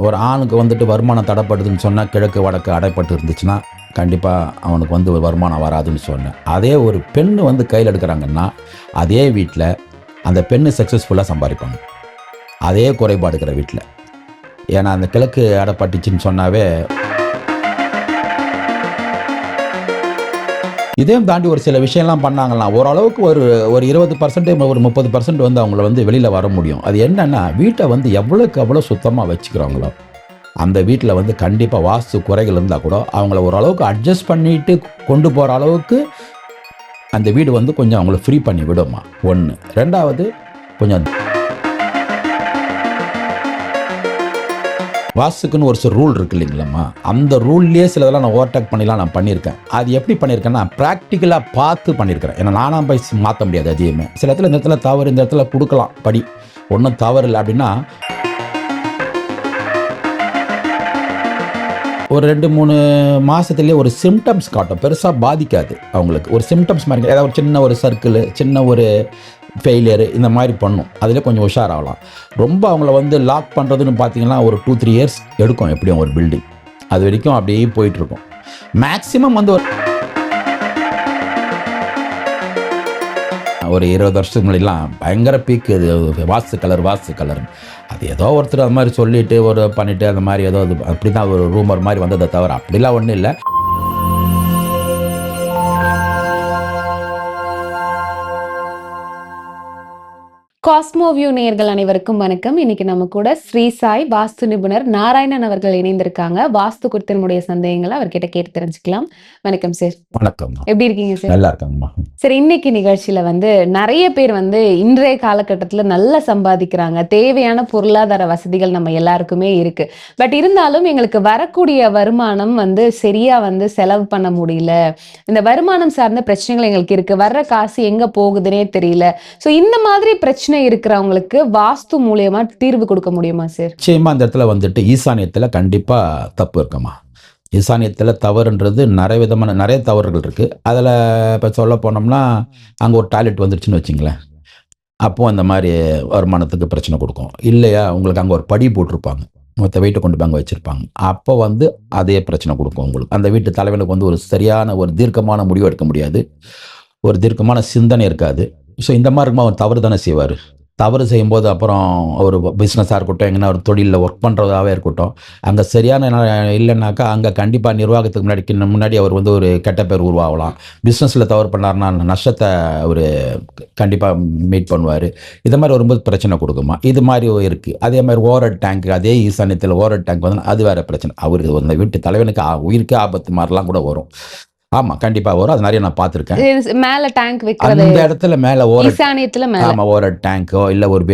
ஒரு ஆணுக்கு வந்துட்டு வருமானம் தடைப்படுதுன்னு சொன்னால் கிழக்கு வடக்கு அடைப்பட்டு இருந்துச்சுன்னா கண்டிப்பாக அவனுக்கு வந்து ஒரு வருமானம் வராதுன்னு சொன்னேன். அதே ஒரு பெண்ணு வந்து கையில் எடுக்கிறாங்கன்னா அதே வீட்டில் அந்த பெண்ணு சக்ஸஸ்ஃபுல்லாக சம்பாதிப்பாங்க, அதே குறைபாடு இருக்கிற வீட்டில். ஏன்னா அந்த கிழக்கு அடைப்பட்டுச்சுன்னு சொன்னாவே இதையும் தாண்டி ஒரு சில விஷயம்லாம் பண்ணாங்கலாம். ஓரளவுக்கு ஒரு ஒரு 20% ஒரு 30% வந்து அவங்கள வந்து வெளியில் வர முடியும். அது என்னென்னா வீட்டை வந்து எவ்வளோக்கு எவ்வளோ சுத்தமாக வச்சுக்கிறாங்களோ அந்த வீட்டில் வந்து கண்டிப்பாக வாஸ்து குறைகள் இருந்தால் கூட அவங்கள ஓரளவுக்கு அட்ஜஸ்ட் பண்ணிட்டு கொண்டு போகிற அளவுக்கு அந்த வீடு வந்து கொஞ்சம் அவங்கள ஃப்ரீ பண்ணி விடுமா. ஒன்று. ரெண்டாவது, கொஞ்சம் வாஸ்துக்குன்னு ஒரு சில ரூல் இருக்கு இல்லைங்களாம்மா, அந்த ரூல்லேயே சிலதெல்லாம் நான் ஓவர்டேக் பண்ணிலாம் நான் பண்ணியிருக்கேன். அது எப்படி பண்ணியிருக்கேன்னா ப்ராக்டிக்கலாக பார்த்து பண்ணியிருக்கிறேன். ஏன்னா நானாக போய் மாற்ற முடியாது. அதையுமே சில இடத்துல இந்த இடத்துல தவறு, இந்த இடத்துல கொடுக்கலாம் படி, ஒன்றும் தவறு இல்லை அப்படின்னா ஒரு 2-3 மாதத்துலேயே ஒரு சிம்டம்ஸ் காட்டும், பெருசாக பாதிக்காது அவங்களுக்கு. ஒரு சிம்டம்ஸ் மாதிரி ஏதாவது ஒரு சின்ன ஒரு சர்க்கிள், சின்ன ஒரு ஃபெயிலியரு இந்த மாதிரி பண்ணும். அதில் கொஞ்சம் உஷாராகலாம். ரொம்ப அவங்கள வந்து லாக் பண்ணுறதுன்னு பார்த்தீங்கன்னா ஒரு 2-3 இயர்ஸ் எடுக்கும் எப்படியும் ஒரு பில்டிங். அது வரைக்கும் அப்படியே போயிட்டுருக்கும். மேக்ஸிமம் வந்து ஒரு 20 வருஷத்துக்கு முன்னாடிலாம் பயங்கர பீக்கு இது வாஸ்து கலர். அது ஏதோ ஒருத்தர் அது மாதிரி சொல்லிவிட்டு ஒரு பண்ணிவிட்டு அந்த மாதிரி ஏதோ அது அப்படி தான் ஒரு ரூமர் மாதிரி வந்ததை தவிர அப்படிலாம் ஒன்றும் இல்லை. காஸ்மோவியூ நேயர்கள் அனைவருக்கும் வணக்கம். இன்னைக்கு நம்ம கூட ஸ்ரீ சாய் வாஸ்து நிபுணர் நாராயணன் அவர்கள் இணைந்திருக்காங்க. வாஸ்து குறித்த நம்முடைய சந்தேகங்களை அவர்கிட்ட கேட்டு தெரிஞ்சுக்கலாம். வணக்கம் சார். வணக்கம். எப்படி இருக்கீங்க சார்? நல்லா இருக்காங்கம்மா. சார், இன்னைக்கு நிகழ்ச்சியில வந்து நிறைய பேர் வந்து இன்றைய காலகட்டத்தில் நல்லா சம்பாதிக்கிறாங்க. தேவையான பொருளாதார வசதிகள் நம்ம எல்லாருக்குமே இருக்கு. பட் இருந்தாலும் எங்களுக்கு வரக்கூடிய வருமானம் வந்து சரியா வந்து செலவு பண்ண முடியல. இந்த வருமானம் சார்ந்த பிரச்சனைகள் எங்களுக்கு இருக்கு. வர்ற காசு எங்க போகுதுன்னே தெரியல. ஸோ இந்த மாதிரி பிரச்சனை இருக்கிறவங்களுக்கு வாஸ்து மூலியமா தீர்வு கொடுக்க முடியுமா சார்? நிச்சயமா அந்த இடத்துல வந்துட்டு ஈசானியத்தில் கண்டிப்பா தப்பு இருக்குமா. ஈசானியத்தில் தவறுன்றது நிறைய தவறுகள் இருக்குது. அதில் இப்போ சொல்ல போனோம்னா அங்கே ஒரு டாய்லெட் வந்துருச்சுன்னு வச்சுங்களேன், அப்போது அந்த மாதிரி வருமானத்துக்கு பிரச்சனை கொடுக்கும். இல்லையா, உங்களுக்கு அங்கே ஒரு படி போட்டிருப்பாங்க, மொத்த வெயிட்டை கொண்டு போய் அங்கே வச்சுருப்பாங்க, அப்போ வந்து அதே பிரச்சனை கொடுக்கும் உங்களுக்கு. அந்த வீட்டு தலைவனுக்கு வந்து ஒரு சரியான ஒரு தீர்க்கமான முடிவு எடுக்க முடியாது, ஒரு தீர்க்கமான சிந்தனை இருக்காது. ஸோ இந்த மாதிரி இருக்கும்போது அவர் தவறு தானே செய்வார். தவறு செய்யும்போது அப்புறம் ஒரு பிஸ்னஸாக இருக்கட்டும், எங்கன்னா ஒரு தொழிலில் ஒர்க் பண்ணுறதாகவே இருக்கட்டும், அங்கே சரியான இல்லைன்னாக்கா அங்கே கண்டிப்பாக நிர்வாகத்துக்கு முன்னாடி அவர் வந்து ஒரு கெட்ட பேர் உருவாகலாம். பிஸ்னஸில் தவறு பண்ணார்னா நஷ்டத்தை ஒரு கண்டிப்பாக மீட் பண்ணுவார். இது மாதிரி வரும்போது பிரச்சனை கொடுக்குமா. இது மாதிரி இருக்குது. அதே மாதிரி ஓவர் டேங்க், அதே ஈசானியத்தில் ஓவர் டேங்க் வந்து அது வேறு பிரச்சனை. அவருக்கு அந்த வீட்டு தலைவனுக்கு உயிருக்கு ஆபத்து மாதிரிலாம் கூட வரும். ஆமா, கண்டிப்பா வரும். அது நிறைய நான் பார்த்துருக்கேன். மேல டேங்க் வைக்கிறது, அந்த இடத்துல மேல ஈசானியத்துல மேல ஆமா ஒரு டேங்கோ இல்ல ஒரு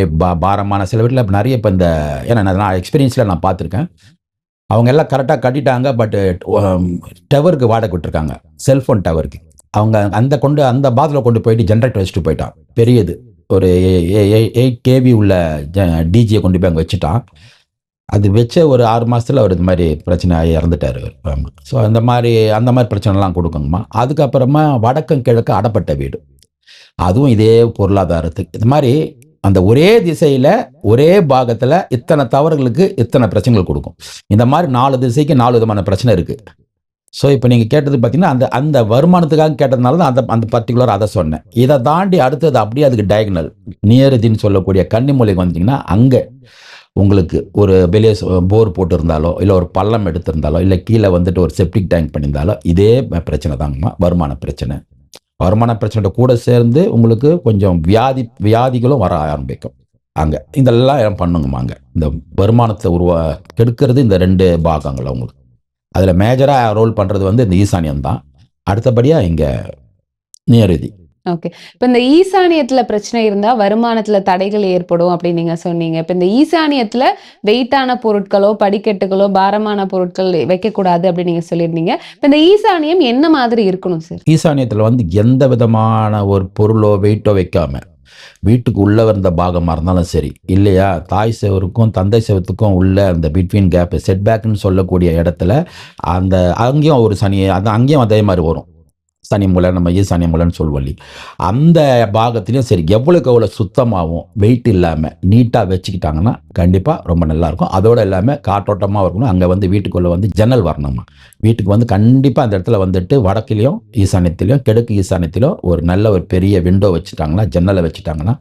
பாரமான சில வீட்டில் நிறைய இப்போ இந்த ஏன்னா நான் எக்ஸ்பீரியன்ஸில் நான் பார்த்துருக்கேன். அவங்க எல்லாம் கரெக்டாக கட்டிட்டாங்க. பட் டவருக்கு வாடகை விட்டுருக்காங்க, செல்ஃபோன் டவருக்கு. அவங்க அந்த பாத்தில் கொண்டு போயிட்டு ஜென்ரேட்டர் வச்சுட்டு போயிட்டான். பெரியது ஒரு 8 kV உள்ள டிஜியை கொண்டு போய் அங்கே வச்சுட்டான். அது வச்ச ஒரு 6 மாதத்தில் அவர் இது மாதிரி பிரச்சனை ஆகி இறந்துட்டார். ஸோ அந்த மாதிரி பிரச்சனைலாம் கொடுக்குங்கம்மா. அதுக்கப்புறமா வடக்கம் கிழக்கு அடப்பட்ட வீடு, அதுவும் இதே பொருளாதாரத்துக்கு இது மாதிரி அந்த ஒரே திசையில் ஒரே பாகத்தில் இத்தனை தவறுகளுக்கு இத்தனை பிரச்சனைகள் கொடுக்கும். இந்த மாதிரி 4 திசைக்கு 4 விதமான பிரச்சனை இருக்குது. ஸோ இப்போ நீங்கள் கேட்டது பார்த்தீங்கன்னா அந்த வருமானத்துக்காக கேட்டதுனால தான் அந்த பர்டிகுலர் அதை சொன்னேன். இதை தாண்டி அடுத்தது அப்படியே அதுக்கு டயகனல் நியரதின்னு சொல்லக்கூடிய கன்னிமூலைக்கு வந்துட்டிங்கன்னா அங்கே உங்களுக்கு ஒரு வெளியே போர் போட்டிருந்தாலோ இல்லை ஒரு பள்ளம் எடுத்திருந்தாலோ இல்லை கீழே வந்துட்டு ஒரு செப்டிக் டேங்க் பண்ணியிருந்தாலோ இதே பிரச்சனை தாங்கம்மா, வருமான பிரச்சனை. வருமான பிரச்சனை கூட சேர்ந்து உங்களுக்கு கொஞ்சம் வியாதிகளும் வர ஆரம்பிக்கும். அங்கே இதெல்லாம் பண்ணுங்கம்மா. அங்கே இந்த வருமானத்தை கெடுக்கிறது இந்த 2 பாகங்கள் அவங்களுக்கு. அதில் மேஜராக ரோல் பண்ணுறது வந்து இந்த ஈசானியம் தான். அடுத்தபடியாக இங்கே நியரதி. ஓகே. இப்போ இந்த ஈசானியத்துல பிரச்சனை இருந்தா வருமானத்துல தடைகள் ஏற்படும் அப்படின்னு நீங்க சொன்னீங்க. இப்போ இந்த ஈசானியத்துல வெயிட்டான பொருட்களோ படிக்கட்டுகளோ பாரமான பொருட்கள் வைக்கக்கூடாது அப்படின்னு நீங்க சொல்லியிருந்தீங்க. இப்போ இந்த ஈசானியம் என்ன மாதிரி இருக்கணும் சார்? ஈசானியத்தில் வந்து எந்த விதமான ஒரு பொருளோ வெயிட்டோ வைக்காம வீட்டுக்கு உள்ளே வந்த பாகமாக இருந்தாலும் சரி, இல்லையா தாய் செவருக்கும் தந்தை செவத்துக்கும் உள்ள அந்த பிட்வீன் கேப் செட்பேக்குன்னு சொல்லக்கூடிய இடத்துல அங்கேயும் ஒரு சனி, அங்கேயும் அதே மாதிரி வரும். வாஸ்தானி மூலை, நம்ம ஈசானிய மூலைன்னு சொல்லுவோம் இல்லையா, அந்த பாகத்துலேயும் சரி எவ்வளோக்கு எவ்வளோ சுத்தமாகவும் வெயிட் இல்லாமல் நீட்டாக வச்சுக்கிட்டாங்கன்னா கண்டிப்பாக ரொம்ப நல்லாயிருக்கும். அதோடு இல்லாமல் காற்றோட்டமாக இருக்கணும். அங்கே வந்து வீட்டுக்குள்ளே வந்து ஜன்னல் வரணுமா, வீட்டுக்கு வந்து கண்டிப்பாக அந்த இடத்துல வந்துட்டு வடக்குலேயும் ஈசானியத்திலையும் கிழக்கு ஈசானியத்திலும் ஒரு நல்ல ஒரு பெரிய விண்டோ வச்சுட்டாங்கன்னா, ஜன்னலை வச்சுட்டாங்கன்னா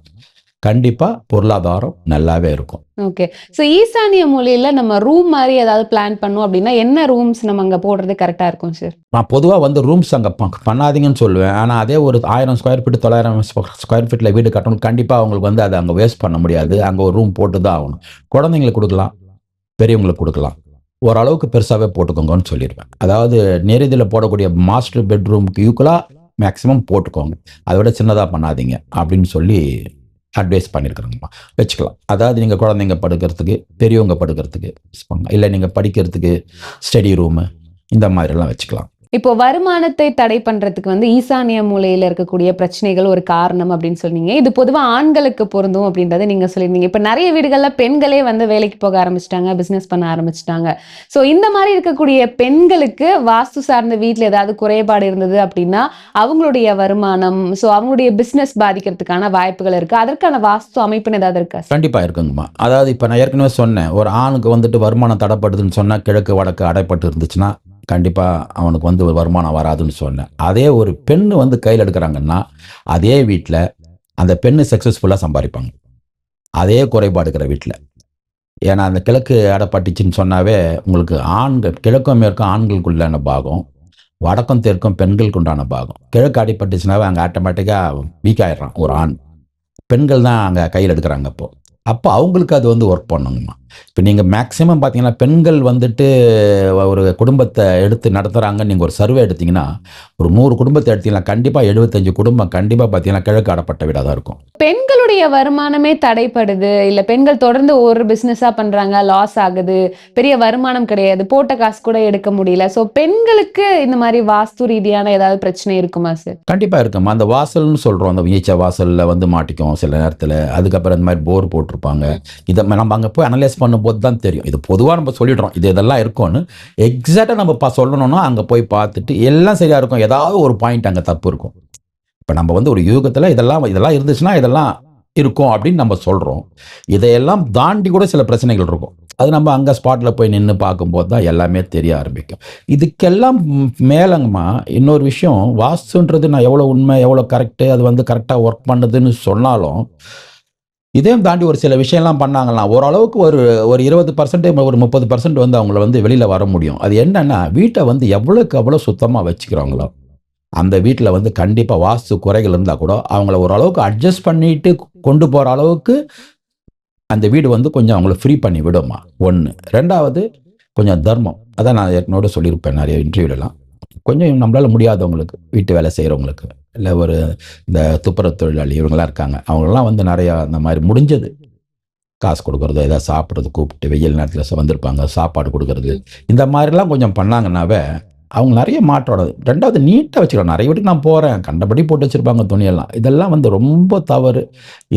கண்டிப்பாக பொருளாதாரம் நல்லாவே இருக்கும். ஓகே. ஸோ ஈசானிய மூலையில நம்ம ரூம் மாதிரி ஏதாவது பிளான் பண்ணோம் அப்படின்னா என்ன ரூம்ஸ் நம்ம அங்கே போடுறது கரெக்டாக இருக்கும் சார்? நான் பொதுவாக வந்து ரூம்ஸ் அங்கே பண்ணாதீங்கன்னு சொல்லுவேன். ஆனால் அதே ஒரு 1000 ஸ்கொயர் ஃபீட் 900 ஸ்கொயர் ஃபீட்டில் வீடு கட்டணும், கண்டிப்பாக அவங்களுக்கு வந்து அதை அங்கே வேஸ்ட் பண்ண முடியாது. அங்கே ஒரு ரூம் போட்டு தான் ஆகணும். குழந்தைங்களுக்கு கொடுக்கலாம், பெரியவங்களுக்கு கொடுக்கலாம், ஓரளவுக்கு பெருசாகவே போட்டுக்கோங்கன்னு சொல்லிடுவேன். அதாவது நெறிதில் போடக்கூடிய மாஸ்டர் பெட்ரூமுக்கு ஈக்குவலாக மேக்ஸிமம் போட்டுக்கோங்க, அதை விட சின்னதாக பண்ணாதீங்க அப்படின்னு சொல்லி அட்வைஸ் பண்ணியிருக்கிறோங்கம்மா. வச்சுக்கலாம். அதாவது நீங்கள் குழந்தைங்க படுக்கிறதுக்கு, பெரியவங்க படுக்கிறதுக்கு, இல்லை நீங்கள் படிக்கிறதுக்கு ஸ்டடி ரூமு இந்த மாதிரிலாம் வச்சுக்கலாம். இப்போ வருமானத்தை தடை பண்றதுக்கு வந்து ஈசானிய மூலையில இருக்கக்கூடிய பிரச்சனைகள் ஒரு காரணம் அப்படின்னு சொன்னீங்க. இது பொதுவா ஆண்களுக்கு பொருந்தும் அப்படின்றத நீங்க சொல்லியிருந்தீங்க. இப்ப நிறைய வீடுகள்ல பெண்களே வந்து வேலைக்கு போக ஆரம்பிச்சிட்டாங்க, பிசினஸ் பண்ண ஆரம்பிச்சிட்டாங்க. ஸோ இந்த மாதிரி இருக்கக்கூடிய பெண்களுக்கு வாஸ்து சார்ந்த வீட்டில் ஏதாவது குறைபாடு இருந்தது அப்படின்னா அவங்களுடைய வருமானம், ஸோ அவங்களுடைய பிசினஸ் பாதிக்கிறதுக்கான வாய்ப்புகள் இருக்கு. அதற்கான வாஸ்து அமைப்புன்னு ஏதாவது இருக்கா? கண்டிப்பாக இருக்குங்கம்மா. அதாவது இப்போ நான் ஏற்கனவே சொன்னேன், ஒரு ஆணுக்கு வந்துட்டு வருமானம் தடைப்படுதுன்னு சொன்னால் கிழக்கு வடக்கு அடைப்பட்டு இருந்துச்சுன்னா கண்டிப்பாக அவனுக்கு வந்து வருமானம் வராதுன்னு சொன்னேன். அதே ஒரு பெண்ணு வந்து கையில் எடுக்கிறாங்கன்னா அதே வீட்டில் அந்த பெண்ணு சக்ஸஸ்ஃபுல்லாக சம்பாதிப்பாங்க, அதே குறைபாடு இருக்கிற வீட்டில். ஏன்னா அந்த கிழக்கு அடைப்பட்டுச்சுன்னு சொன்னாவே உங்களுக்கு ஆண்கள், கிழக்கும் மேற்கும் ஆண்களுக்குள்ளான பாகம், வடக்கும் தெற்கும் பெண்களுக்கு உண்டான பாகம். கிழக்கு அடிப்பட்டுச்சுனாவே அங்கே ஆட்டோமேட்டிக்காக வீக் ஆகிடுறான் ஒரு ஆண். பெண்கள் தான் அங்கே கையில் எடுக்கிறாங்க. அப்போ அவங்களுக்கு அது வந்து ஒர்க் பண்ணுங்கம்மா. இப்போ நீங்கள் மேக்ஸிமம் பார்த்தீங்கன்னா பெண்கள் வந்துட்டு ஒரு குடும்பத்தை எடுத்து நடத்துகிறாங்கன்னு நீங்கள் ஒரு சர்வே எடுத்திங்கன்னா, ஒரு 100 குடும்பத்தை எடுத்திங்கன்னா கண்டிப்பாக 75 குடும்பம் கண்டிப்பாக பார்த்தீங்கன்னா கிழக்கு அடப்பட்ட வீடாக தான் இருக்கும். பெண்களுடைய வருமானமே தடைப்படுது, இல்லை பெண்கள் தொடர்ந்து ஒரு பிஸ்னஸாக பண்ணுறாங்க, லாஸ் ஆகுது, பெரிய வருமானம் கிடையாது, போட்ட காசு கூட எடுக்க முடியல. ஸோ பெண்களுக்கு இந்த மாதிரி வாஸ்து ரீதியான ஏதாவது பிரச்சனை இருக்குமா சார்? கண்டிப்பாக இருக்குமா. அந்த வாசல்னு சொல்கிறோம், அந்த ஈச்ச வாசலில் வந்து மாட்டிக்கும் சில நேரத்தில். அதுக்கப்புறம் இந்த மாதிரி போர் போட்டிருப்பாங்க. இதை நம்ம அங்கே போய் அனலைஸ் பண்ணும்போது தான் தெரியும். இது பொதுவாக நம்ம சொல்லிடுறோம் இதெல்லாம் இருக்கும்னு. எக்ஸாக்டாக நம்ம சொல்லணும்னா அங்கே போய் பார்த்துட்டு எல்லாம் சரியாக இருக்கும், ஏதாவது ஒரு பாயிண்ட் அங்கே தப்பு இருக்கும். இப்போ நம்ம வந்து ஒரு யூகத்தில் இதெல்லாம் இருந்துச்சுன்னா இதெல்லாம் இருக்கும் அப்படின்னு நம்ம சொல்கிறோம். இதையெல்லாம் தாண்டி கூட சில பிரச்சனைகள் இருக்கும். அது நம்ம அங்கே ஸ்பாட்டில் போய் நின்று பார்க்கும்போது தான் எல்லாமே தெரிய ஆரம்பிக்கும். இதுக்கெல்லாம் மேலங்கம்மா இன்னொரு விஷயம், வாஸ்துன்றது நான் எவ்வளோ உண்மை எவ்வளோ கரெக்டு, அது வந்து கரெக்டாக ஒர்க் பண்ணுதுன்னு சொன்னாலும் இதையும் தாண்டி ஒரு சில விஷயம்லாம் பண்ணாங்கன்னா ஓரளவுக்கு ஒரு 20% ஒரு 30% வந்து அவங்கள வந்து வெளியில் வர முடியும். அது என்னன்னா, வீட்டை வந்து எவ்வளோக்கு எவ்வளோ சுத்தமாக வச்சுக்கிறாங்களோ அந்த வீட்டில் வந்து கண்டிப்பாக வாஸ்து குறைகள் இருந்தால் கூட அவங்கள ஓரளவுக்கு அட்ஜஸ்ட் பண்ணிட்டு கொண்டு போகிற அளவுக்கு அந்த வீடு வந்து கொஞ்சம் அவங்கள ஃப்ரீ பண்ணி விடுமா. ஒன்று. ரெண்டாவது கொஞ்சம் தர்மம். அதான் நான் ஏற்கனவே சொல்லியிருப்பேன் நிறைய இன்டர்வியூலலாம். கொஞ்சம் நம்மளால் முடியாதவங்களுக்கு, வீட்டு வேலை செய்கிறவங்களுக்கு, இல்லை ஒரு இந்த துப்புரவு தொழிலாளி இவங்களாம் இருக்காங்க, அவங்களெலாம் வந்து நிறையா அந்த மாதிரி முடிஞ்சது காசு கொடுக்குறது, ஏதாவது சாப்பிட்றது கூப்பிட்டு வெயில் நேரத்தில் வந்திருப்பாங்க சாப்பாடு கொடுக்குறது, இந்த மாதிரிலாம் கொஞ்சம் பண்ணாங்கன்னாவே அவங்க நிறைய மாற்றோட. ரெண்டாவது நீட்டாக வச்சுக்கலாம். நிறைய வீட்டுக்கு நான் போகிறேன், கண்டபடி போட்டு வச்சுருப்பாங்க துணியெல்லாம். இதெல்லாம் வந்து ரொம்ப தவறு.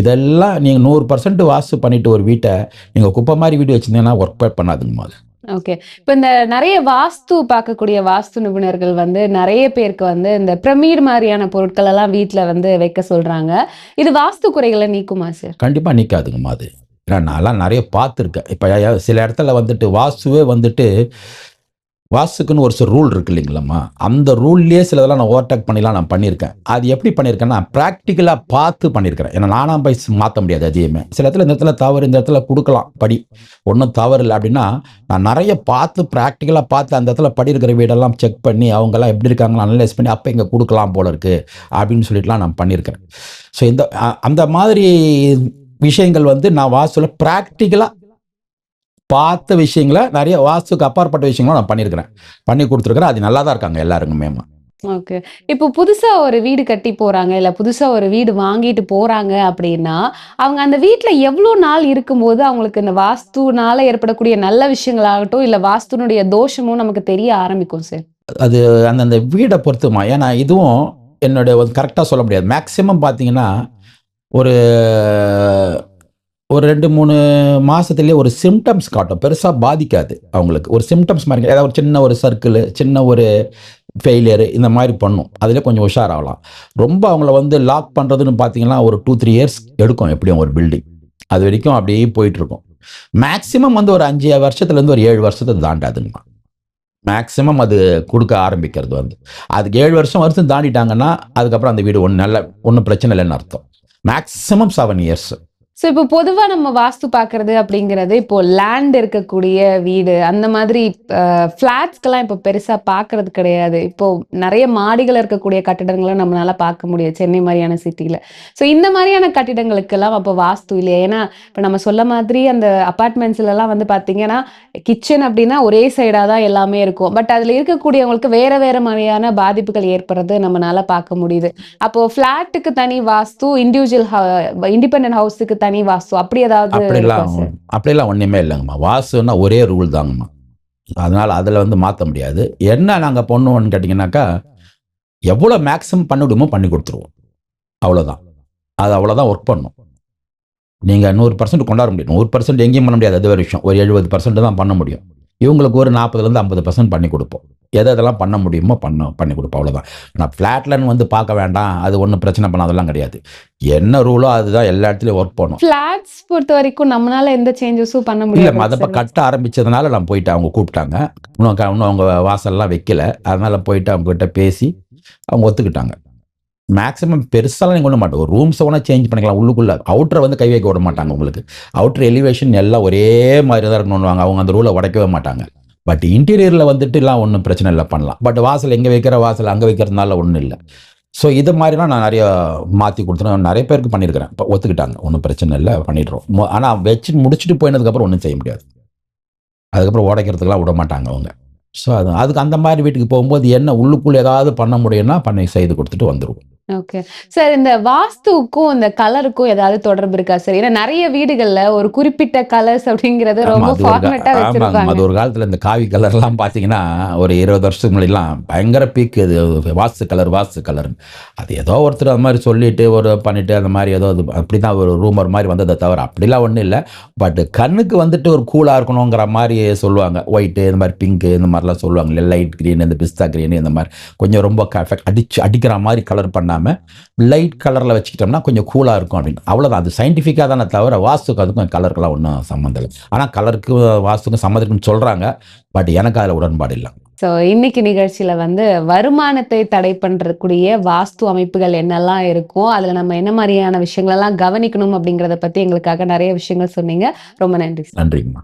இதெல்லாம் நீங்கள் 100% வாஸ்து பண்ணிவிட்டு ஒரு வீட்டை நீங்கள் குப்பை மாதிரி வீடு வச்சுருந்தீங்கன்னா ஒர்க் பண்ணாதுங்கம்மா. ஓகே. இப்போ இந்த நிறைய வாஸ்து பார்க்கக்கூடிய வாஸ்து நிபுணர்கள் வந்து நிறைய பேருக்கு வந்து இந்த பிரமிட் மாதிரியான பொருட்கள் எல்லாம் வீட்டில் வந்து வைக்க சொல்றாங்க. இது வாஸ்து குறைகளை நீக்குமா சார்? கண்டிப்பாக நீக்காதுங்கம்மா அது. ஏன்னா நான்லாம் நிறைய பார்த்துருக்கேன். இப்போ சில இடத்துல வந்துட்டு வாஸ்துவே வந்துட்டு வாஸ்துக்குன்னு ஒரு சில ரூல் இருக்கு இல்லைங்களாம்மா, அந்த ரூல்லேயே சிலதெல்லாம் நான் ஓவர்டேக் பண்ணிலாம் நான் பண்ணியிருக்கேன். அது எப்படி பண்ணியிருக்கேன்னா ப்ராக்டிக்கலாக பார்த்து பண்ணியிருக்கிறேன். ஏன்னா நானாக போய் மாற்ற முடியாது எதையுமே. சில இடத்துல இந்த இடத்துல தவறு, இந்த இடத்துல கொடுக்கலாம் படி, ஒன்றும் தவறு இல்லை அப்படின்னா நான் நிறைய பார்த்து ப்ராக்டிக்கலாக பார்த்து அந்த இடத்துல படி இருக்கிற வீடெல்லாம் செக் பண்ணி அவங்கெல்லாம் எப்படி இருக்காங்கன்னு அனலைஸ் பண்ணி அப்போ இங்கே கொடுக்கலாம் போல இருக்குது அப்படின்னு சொல்லிட்டுலாம் நான் பண்ணியிருக்கிறேன். ஸோ அந்த மாதிரி விஷயங்கள் வந்து நான் வாஸ்துவில் ப்ராக்டிக்கலாக பார்த்த விஷயங்களை நிறைய வாஸ்துக்கு அப்பாற்பட்ட விஷயங்களும் நான் பண்ணியிருக்கிறேன், பண்ணி கொடுத்துருக்குறேன். அது நல்லா தான் இருக்காங்க எல்லாருக்குமே. ஓகே. இப்போ புதுசா ஒரு வீடு கட்டி போறாங்க, இல்ல புதுசா ஒரு வீடு வாங்கிட்டு போறாங்க அப்படின்னா அவங்க அந்த வீட்ல எவ்வளோ நாள் இருக்கும்போது அவங்களுக்கு இந்த வாஸ்துனால ஏற்படக்கூடிய நல்ல விஷயங்களாகட்டும் இல்லை வாஸ்துனுடைய தோஷமும் நமக்கு தெரிய ஆரம்பிக்கும் சார்? அது அந்தந்த வீடை பொறுத்துமா. ஏன்னா இதுவும் என்னுடைய கரெக்டாக சொல்ல முடியாது. மேக்சிமம் பார்த்தீங்கன்னா ஒரு 2-3 மாசத்திலேயே ஒரு சிம்டம்ஸ் காட்டும். பெருசா பாதிக்காது அவங்களுக்கு. ஒரு சிம்டம்ஸ் மாரி ஏதாவது ஒரு சின்ன ஒரு சர்க்கிள், சின்ன ஒரு ஃபெயிலியர் இந்த மாரி பண்ணும். அதிலே கொஞ்சம் உஷாராகலாம். ரொம்ப அவங்கள வந்து லாக் பண்றதுன்னு பார்த்தீங்கன்னா, ஒரு 2, 3 இயர்ஸ் எடுக்கும் எப்படியும் ஒரு பில்டிங். அது வரைக்கும் அப்படியே போயிட்டுருக்கும். மேக்ஸிமம் வந்து ஒரு 5 வருஷத்துலேருந்து ஒரு 7 வருஷத்த தாண்டாதுங்கம்மா. மேக்ஸிமம் அது குடுக்க ஆரம்பிக்கிறது வந்து. அதுக்கு 7 வருஷம் தாண்டிட்டாங்கன்னா, அதுக்கப்புறம் அந்த வீடு ஒண்ணும் பிரச்சனை இல்லைன்னு அர்த்தம். Maximum 7 years. ஸோ இப்போ பொதுவா நம்ம வாஸ்து பார்க்கறது அப்படிங்கிறது, இப்போ லேண்ட் இருக்கக்கூடிய வீடு, அந்த மாதிரி ஃப்ளாட்ஸ்க்கெல்லாம் இப்போ பெருசா பார்க்கறது கிடையாது. இப்போ நெறைய மாடிகள் இருக்கக்கூடிய கட்டிடங்கள நம்மளால பார்க்க முடியும், சென்னை மாரியான சிட்டில. ஸோ இந்த மாரியான கட்டிடங்களுக்கெல்லாம் அப்போ வாஸ்து இல்லையா? ஏன்னா, இப்ப நம்ம சொல்ல மாதிரி அந்த அபார்ட்மெண்ட்ஸ்லலாம் வந்து பார்த்தீங்கன்னா, கிச்சன் அப்படின்னா ஒரே சைடா தான் எல்லாமே இருக்கும். பட் அதுல இருக்கக்கூடியவங்களுக்கு வேற வேற மாரியான பாதிப்புகள் ஏற்படுறது நம்மனால பார்க்க முடியுது. அப்போ ஃப்ளாட்டுக்கு தனி வாஸ்து, இண்டிபெண்டன்ட் ஹவுஸுக்கு தனி வாஸ்து அப்படி ஏதாவது இருக்கா அப்படிலாம் சார்? அப்படிலாம் ஒண்ணுமே இல்லங்கம்மா. வாஸ்துன்னா ஒரே ரூல் தாங்கம்மா. அதனால அதுல வந்து மாத்த முடியாது. என்ன நாங்க பண்ணுவோம்னு கேட்டீங்கன்னாக்கா, எவ்வளோ மேக்ஸிமம் பண்ண முடியுமோ பண்ணி குடுத்துருவோம். அவ்வளோதான். அது அவ்வளோதான் ஒர்க் பண்ணும். நீங்க 100% கொண்டாட முடியும். 100% எங்கேயும் பண்ண முடியாது. அது வேற விஷயம். ஒரு 70% தான் பண்ண முடியும். இவங்களுக்கு ஒரு 40லேருந்து 50% பண்ணி குடுப்போம். எதெல்லாம் பண்ண முடியுமோ பண்ணி குடுப்போம். அவ்வளோதான். நான் ஃப்ளாட்லன்னு வந்து பார்க்க வேண்டாம். அது ஒண்ணும் பிரச்சனை பண்ணாதெல்லாம் கிடையாது. என்ன ரூலோ அதுதான் எல்லா இடத்துலயும் ஒர்க் பண்ணும். ஃப்ளாட்ஸ் பொறுத்தவரைக்கும் நம்மனால எந்த சேஞ்சஸும் பண்ண இல்ல முடியாது அத இப்ப சார். கட்ட ஆரம்பிச்சதுனால நான் போயிட்டேன். அவங்க கூப்பிட்டாங்க. இன்னும் அவங்க வாசல்லாம் வைக்கல. அதனால போயிட்டு அவங்க கிட்ட பேசி அவங்க ஒத்துக்கிட்டாங்க. மேக்ஸிமம் பெருசாலாம் நீங்க ஒண்ணும் மாட்டோம். ஒரு ரூம்ஸ வேணா சேஞ்ச் பண்ணிக்கலாம் உள்ளுக்குள்ள. அவுட்டர வந்து கை வைக்க விட மாட்டாங்க உங்களுக்கு. அவுட்டர் எலிவேஷன் எல்லாம் ஒரே மாரி தான் இருக்கணும்னுவாங்க. அவங்க அந்த ரூல உடைக்கவே மாட்டாங்க. பட் இன்டீரியர்ல வந்துட்டுலாம் ஒண்ணும் பிரச்சனை இல்ல பண்ணலாம். பட் வாசல் எங்க வைக்கிற வாசல் அங்க வைக்கிறதுனால ஒண்ணும் இல்ல. ஸோ இது மாரிலாம் நான் நெறைய மாத்தி குடுத்துட்டேன். நெறைய பேருக்கு பண்ணியிருக்கிறேன். இப்ப ஒத்துக்கிட்டாங்க. ஒண்ணும் பிரச்சனை இல்ல பண்ணிடுறோம். ஆனா வச்சு முடிச்சுட்டு போயினதுக்கப்புறம் ஒண்ணும் செய்ய முடியாது. அதுக்கப்புறம் உடைக்கிறதுக்குலாம் விட மாட்டாங்க அவங்க. ஸோ அதுக்கு அந்த மாரி வீட்டுக்கு போகும்போது என்ன உள்ளுக்குள்ள ஏதாவது பண்ண முடியும்னா பண்ணி செய்து குடுத்துட்டு வந்துருவோம். ஓகே. சார் இந்த வாஸ்துவுக்கும், இந்த கலருக்கும் ஏதாவது தொடர்பு இருக்கா சார்? ஏன்னா நெறைய வீடுகள்ல ஒரு குறிப்பிட்ட கலர்ஸ் அப்படிங்கிறது ஆமா. ரொம்ப அது ஒரு ஃபார்மேட்டா ஆமாங்க. வச்சிருப்பாங்க. அது ஒரு காலத்துல இந்த காவி கலர்லாம் பார்த்தீங்கன்னா, ஒரு 20 வருஷத்துக்கு முன்னாடிலாம் பயங்கர பீக் இது வாஸ்து கலர்ன்னு. அது ஏதோ ஒருத்தர் அது மாரி சொல்லிட்டு, பண்ணிட்டு அந்த மாரி ஏதோ அது அப்படிதான் ஒரு ரூமர் மாரி வந்ததே தவிர, அப்படிலாம் ஒண்ணும் இல்ல. பட் கண்ணுக்கு வந்துட்டு ஒரு கூலா இருக்கணுங்கிற மாரி சொல்லுவாங்க. ஒயிட்டு இந்த மாரி பிங்க் இந்த மாரிலாம் சொல்லுவாங்க. லைட் கிரீன், இந்த பிஸ்தா கிரீன் இந்த மாரி கொஞ்சம் ரொம்ப அடிக்கிற மாரி கலர் பண்ணாம, லைட் கலர்ல வச்சுக்கிட்டோம்னா கொஞ்சம் கூலா இருக்கும் அப்படின்னு. அவ்வளோதான். அது சயின்டிஃபிக்கா தானே தவிர, வாஸ்துக்கு அதுக்கும் கலருக்குலாம் ஒண்ணும் சம்மந்தம் இல்ல. ஆனா கலருக்கு வாஸ்துக்கும் சம்மந்தம் இருக்குன்னு சொல்றாங்க. பட் எனக்கு அதுல உடன்பாடு இல்ல. ஸோ இன்னைக்கு நிகழ்ச்சியில வந்து வருமானத்தை தடை பண்றக்கூடிய வாஸ்து அமைப்புகள் என்னெல்லாம் இருக்கும்? அதுல நம்ம என்ன மாரியான விஷயங்களெல்லாம் கவனிக்கணும் அப்படிங்கிறத பத்தி எங்களுக்காக நெறைய விஷயங்கள் சொன்னீங்க. ரொம்ப நன்றி சார். நன்றிங்கம்மா.